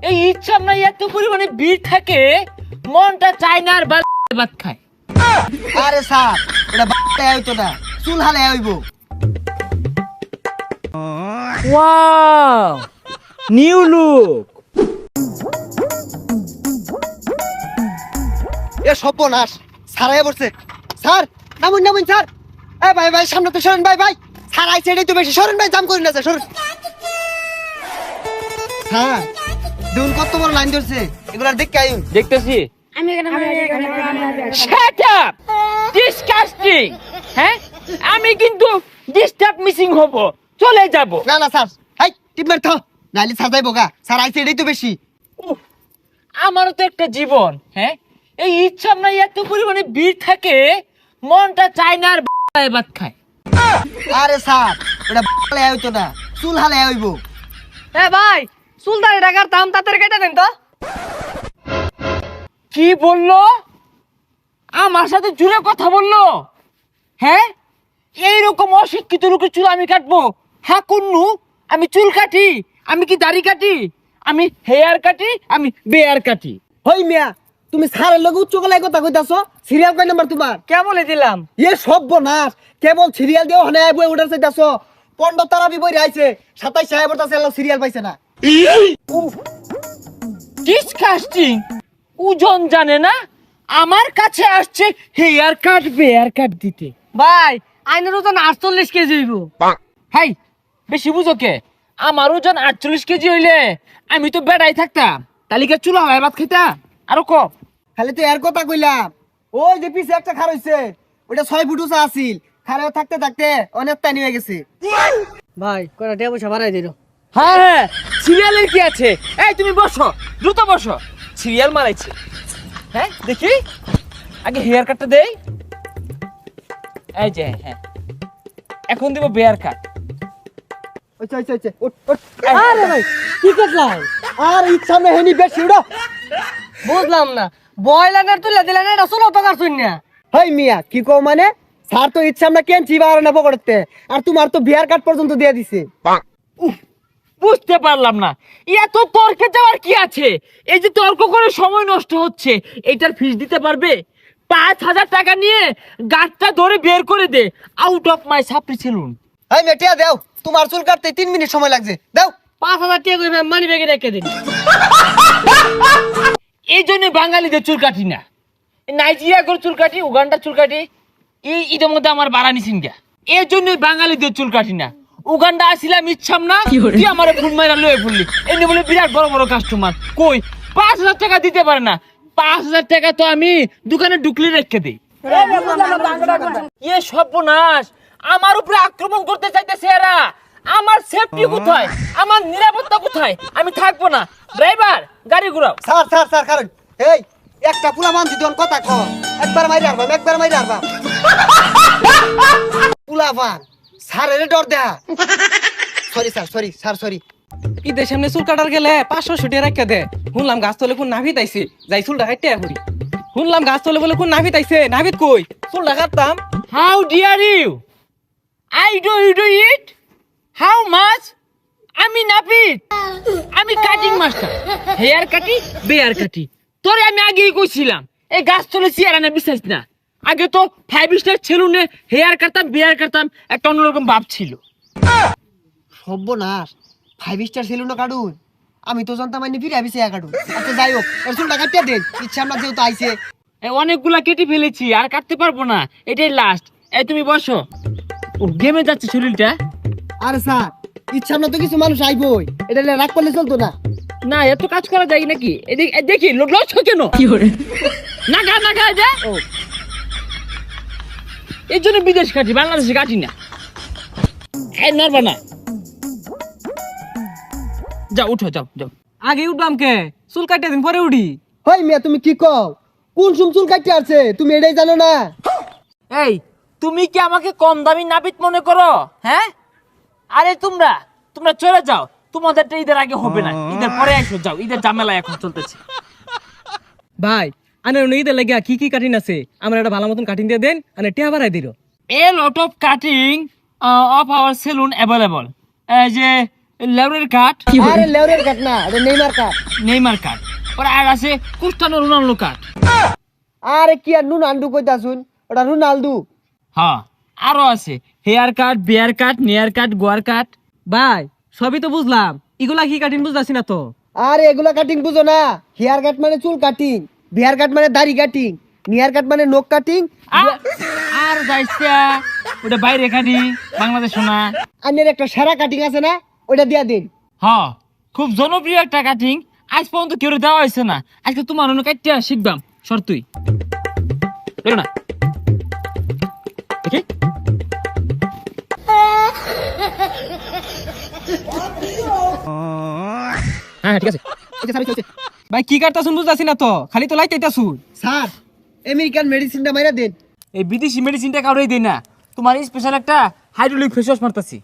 এই ইচ্ছা না এত পরিমাণে ভিড় থাকে মনটা চায় না আর ভাত খায়। আরে স্যার এটা বাচ্চা হইতো না, চুল হালে হইব। Wow new look. এ সর্বনাশ, স্যার আয়া পড়ছে। Sir নামুন নামুন sir. এ ভাই ভাই সামনে তো সরেন ভাই ভাই। স্যার আইছে এটাই তো বেশি, সরেন ভাই, জাম করেন না স্যার, সরেন। হ্যাঁ দেখুন কত বড় লাইন ধরছে, এগুলো দেখতে আইন। দেখতেছি। Shut up! Disgusting! হ্যাঁ আমি কিন্তু ডিস্টার্ব মিসিং হব, চলে যাব। না না স্যার, হাই টিপ মার তো, নাইলে সাজাইবো গা। স্যার আইছে এটাই তো বেশি। উফ, আমারও তো একটা জীবন। হ্যাঁ এই ইচ্ছা না এত পরিমাণে ভিড় থাকে মনটা চায় না আর ভাত খায়। আরে স্যার এটা হালে হইতো না, চুল হালে হইব। এ ভাই সুলতানি টাকার দাম তাড়াতাড়ি কেটে দেন তো। কি বললো? আমার সাথে জুড়ে কথা বললো? হ্যাঁ এইরকম অশিক্ষিত লোকের চুল আমি কাটবো? হ্যাঁ কুন্নু, আমি চুল কাটি? আমি কি দাড়ি কাটি? আমি হেয়ার কাটি, আমি বেয়ার কাটি। হই মিয়া, তুমি স্যারের লগে উচ্চ গলায় কথা কইতাছো? সিরিয়াল কয় নাম্বার তোমার? কে বলে দিলাম? এ সর্বনাশ, কেবল সিরিয়াল দিও হনে বই উঠার চাইতাছো। 15 তারাবি বই আইছে, 27 সাহেব তাছে সিরিয়াল পাইছে না। ডিসকাস্টিং। ওজন জানে না, আমার কাছে আসছে হেয়ার কাট বেয়ার কাট দিতে। ভাই আইনের ওজন 48 কেজি হইব। হাই বেশি বুঝো কে? আমার ওজন 48 কেজি হইলে আমি তো বেড়াই থাকতাম, তালিকা চুলা হয় ভাত খেতা আরো কম। খালি তো এর কথা কইলাম। ওই যে পিছে একটা খার হইছে, ওটা 6 ফুট উঁচা আছিল, খারে থাকতে থাকতে অনেক টানি হয়ে গেছে। ভাই কয়টা টাকা পয়সা বাড়াই দিল। হ্যাঁ হ্যাঁ সিরিয়ালের কি আছে? এই তুমি বসো, দ্রুত বসো। সিরিয়াল মারাইছে। হ্যাঁ দেখি আগে হেয়ার কাটটা দেই। এই যে হ্যাঁ এখন দিব বেয়ার কাট। ওইছে ওইছে ওইছে, উঠ উঠ। আরে ভাই কি করলাম? আর ইচ্ছা না হেনি বেশি উড়ো। বুঝলাম না, বয়লানের তুলে দিলেন এটা ষোলো টাকার শূন্য। হই মিয়া কি কও মানে? স্যার তো ইচ্ছা না কেন চিবার না পকড়তে, আর তোমার তো বিয়ার কাট পর্যন্ত দিয়ে দিছে। উফ, বুঝতে পারলাম না, এত তর্কে যাওয়ার কি আছে? এই যে তর্ক করে সময় নষ্ট হচ্ছে, এটার ফিস দিতে পারবে? 5,000 টাকা নিয়ে গাঁটটা ধরে বের করে দে, আউট অফ মাই সাপ্রি সেলুন। হই মেটিয়া দাও, তোমার চুল কাটতে 3 মিনিট সময় লাগছে, দাও। 5,000 টাকা করে মানি ব্যাগে রেখে দিন। এই জন্য বাঙালিদের চুল কাটি না, নাইজেরিয়া করে চুল কাটি, উগান্ডার চুল কাটি। এই ঈদের মধ্যে আমার বাড়ানি সিংহা, এই জন্যই বাঙালিদের চুল কাটি না। উগান্ডা আসিলাম ইচ্ছাম না, তুই আমার ফোন মাইরা লয়ে পড়লি, এমনি বলে বিরাট বড় বড় কাস্টমার। কই 5,000 টাকা দিতে পারে না? 5,000 টাকা তো আমি দোকানে ঢুকলে রেখে দিই। এ সর্বনাশ, আমার উপরে আক্রমণ করতে চাইতেছে এরা। আমার সেফটি কোথায়? আমার নিরাপত্তা কোথায়? আমি থাকবো না। ড্রাইভার গাড়ি ঘুরাও। স্যার স্যার স্যার কারণ এই একটা পুলা মানছি দন কথা কও, একবার মাইরে আরবাম, একবার মাইরে আরবাম। পুলা বান স্যারের ডর দেয়া। Sorry sir, sorry sir, sorry. ঈদের সামনে চুল কাটার গেলে 500 টাকা রেখে দে। শুনলাম গাছ তলে কোন নাভিত আইছে, যাই চুলটা কাটতে করি। শুনলাম গাছ তলে বলে কোন নাভিত আইছে, নাভিত কই চুলটা কাটতাম। How dare you? I do you do it? How much? আমি নাপিত, আমি কাটিং মাস্টার। হেয়ার কাটি বেয়ার কাটি। তোরে আমি আগেই কইছিলাম এই গাছ তলে চেয়ার আনা বিশ্বাস না। আগে তো 5 স্টার সেলুনে হেয়ার কাটতাম বেয়ার কাটতাম, একটা অন্যরকম ভাব ছিল। সর্বনাশ, 5 স্টার সেলুন কাটুন, আমি তো জানতাম আইনি ফিরে আবিছে কাটুন। আচ্ছা যাই হোক, এর চুলটা কাটিয়ে দেন, ইচ্ছা আমরা যেহেতু আইছে। অনেকগুলা কেটে ফেলেছি, আর কাটতে পারবো না, এটাই লাস্ট। এই তুমি বসো। ও গেমে যাচ্ছে শরীরটা। আরে স্যার ইচ্ছা আমরা তো কিছু মানুষ আইবই, এটা রাগ করলে চলতো না। না এত কাজ করা যায় নাকি? দেখি লস কেন না গা না গা যা। এই জন্য বিদেশ কাটি, বাংলাদেশে কাটি না। এই নড়বা না, যাও উঠো, যাও যাও। আগে উঠবাম কে? চুল কাটতে দিন পরে উঠি। হই মিয়া তুমি কি কও? কোন সুম চুল কাটতে আছে তুমি এটাই জানো না? এই তুমি কি আমাকে কম দামি নাপিত মনে করো? হ্যাঁ আরে তোমরা চলে যাও, তোমাদেরটা ঈদের আগে হবে না, ঈদের পরে আসো। যাও, ঈদের ঝামেলা এখন চলতেছে। ভাই আনে ঈদের লাগিয়া কি কি কাটিং আছে, আমার একটা ভালো মতন কাটিং দিয়ে দেন, আনে টিয়া বাড়াই দিল। A lot of cutting of our saloon available. যে লেবরের কাট, আরে লেউরের কাট না, এটা নেইমার কাট। নেইমার কাট, পরে আর আছে ক্রিস্টিয়ানো রোনাল্ডো কাট। আরে কি আর নুনান্ডু কইতাছুন, ওটা রোনালদো। হ্যাঁ, আরো আছে হেয়ার কাট, বিয়ার কাট, নেয়ার কাট, গোয়ার কাট। ভাই সবই তো বুঝলাম, এগুলা কি কাটিং বুঝতাছি না তো। আরে এগুলা কাটিং বুঝো না? হেয়ার কাট মানে চুল কাটিং, বিয়ার কাট মানে দাড়ি কাটিং, নিয়ার কাট মানে নখ কাটিং। আর যাইছে ওটা বাইরে কাটি, বাংলাদেশ না। আনের একটা সেরা কাটিং আছে না, ওটা দিয়া দিন। হ্যাঁ, খুব জনপ্রিয় একটা কাটিং, আজ পর্যন্ত কেউ দেওয়া হয়েছে না। আজকে তোমার অন্য কাটতে শিখবাম, সর তুই বেরো না দেখি। হ্যাঁ ঠিক আছে। এই যে স্যার, এই যে। ভাই কি কাটতাছুন বুঝতাছি না তো, খালি তো লাইতাইতাছুন। স্যার আমেরিকান মেডিসিনটা মাইরা দেন। এই বিদেশি মেডিসিনটা কাউরেই দেই না, তোমার স্পেশাল একটা হাইড্রোলিক ফেস ওয়াশ মারতাছি।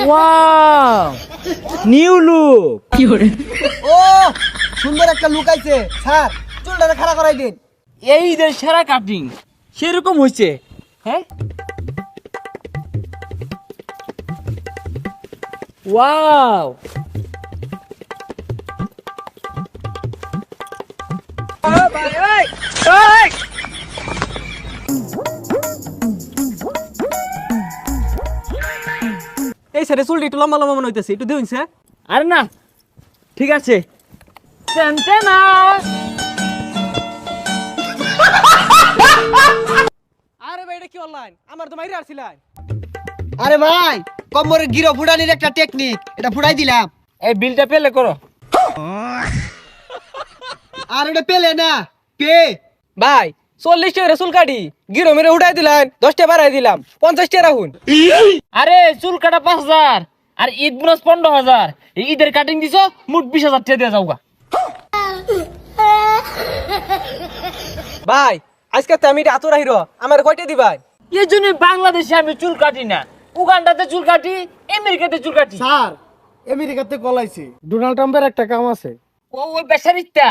Wow, new look. ও সুন্দর একটা লুক আইছে স্যার, চুলটা খাড়া করাই দিন। এই যে সেরা কাটিং সেরকম হয়েছে। হ্যাঁ, ওয়াও, এই স্যার চুলটা একটু লম্বা লম্বা মনে হইতেছে, একটু দেখুন স্যার। আরে না ঠিক আছে। টেনটেনা। আরে ভাই এটা কি অনলাইন, আমার তো মাইরে আসছিলেন। আরে ভাই কম্বরের গিরো ফুটানির একটা টেকনিক, এটা ফুটাই দিলাম। এই বিলটা পেলে করো। আর এটা পেলে না, পে। ভাই 40 টাকা চুল কাটি গিরো মেরে উঠাই দিলেন, 10 টাকা বাড়াই দিলাম, 50 টাকা রাখুন। আরে চুল কাটা 5,000 আর ঈদ বোনাস 15,000। এই ঈদের কাটিং দিছো, মোট 20,000 টাকা দিয়ে যাওগা। ভাই আজকে তো আমি আতরা হিরো, আমার কয়টা দিবাই? এই জন্য বাংলাদেশে আমি চুল কাটি না, উগান্ডাতে চুল কাটি, আমেরিকাতে চুল কাটি। স্যার আমেরিকাতে কলাইছি, ডোনাল্ড ট্রাম্পের একটা কাম আছে। ওই বেচারিটা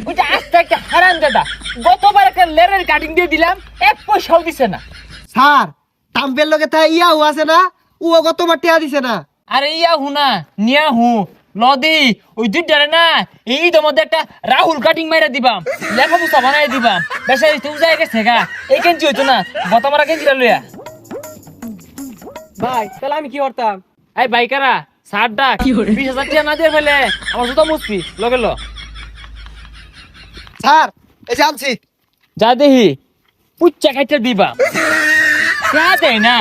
ওইটা আস্তে একটা হারাম দাদা, গতবার একটা লেরের কাটিং দিয়ে দিলাম, 1 পয়সাও দিছে না। স্যার টাম্পের লগে তা ইয়াও আছে না, ও গতবার টিয়া দিছে না। আরে ইয়া হুনা নিয়া হু লদি ওই দুইটারে না, এই মধ্যে একটা রাহুল কাটিং মাইরা দিবাম, লেখা বুঝা বানাই দিবাম। বেচারি তুই যাই গেছে গা, এই কেঞ্চি হইতো না, বতা মারা কেঞ্চিটা লইয়া। ভাই তাহলে আমি কি করতাম? এই বাইকারা সার ডাক, 20,000 টাকা না দিয়ে ফেলে আমার জুতা মুসপি লগে ল। স্যার এই যে আনছি। যা দেহি পুচ্চা খাইতে দিবা, দেয় না।